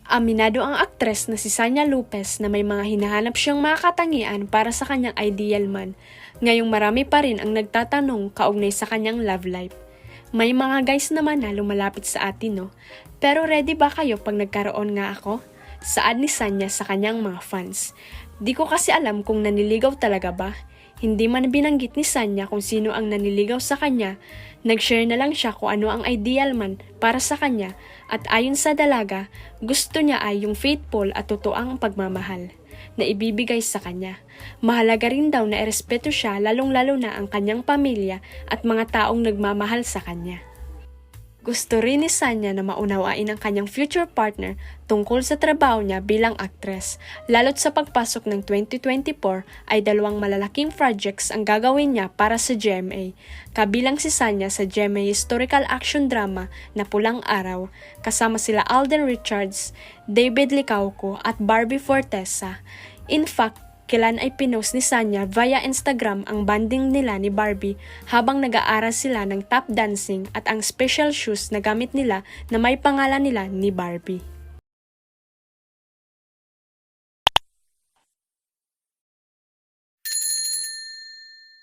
Aminado ang aktres na si Sanya Lopez na may mga hinahanap siyang mga katangian para sa kanyang ideal man. Ngayong marami pa rin ang nagtatanong kaugnay sa kanyang love life. May mga guys naman na lumalapit sa atin, no? Pero ready ba kayo pag nagkaroon nga ako? Saad ni Sanya sa kanyang mga fans. Di ko kasi alam kung naniligaw talaga ba. Hindi man binanggit ni Sanya kung sino ang naniligaw sa kanya. Nag-share na lang siya kung ano ang ideal man para sa kanya at ayon sa dalaga, gusto niya ay yung faithful at totoang pagmamahal na ibibigay sa kanya. Mahalaga rin daw na irespeto siya lalong-lalo na ang kanyang pamilya at mga taong nagmamahal sa kanya. Gusto rin ni Sanya na maunawain ang kanyang future partner tungkol sa trabaho niya bilang aktres, lalo't sa pagpasok ng 2024 ay 2 malalaking projects ang gagawin niya para sa GMA. Kabilang si Sanya sa GMA historical action drama na Pulang Araw, kasama sila Alden Richards, David Licauco at Barbie Fortesa. In fact, kailan ay pinost ni Sanya via Instagram ang banding nila ni Barbie habang nag-aaral sila ng tap dancing at ang special shoes na gamit nila na may pangalan nila ni Barbie.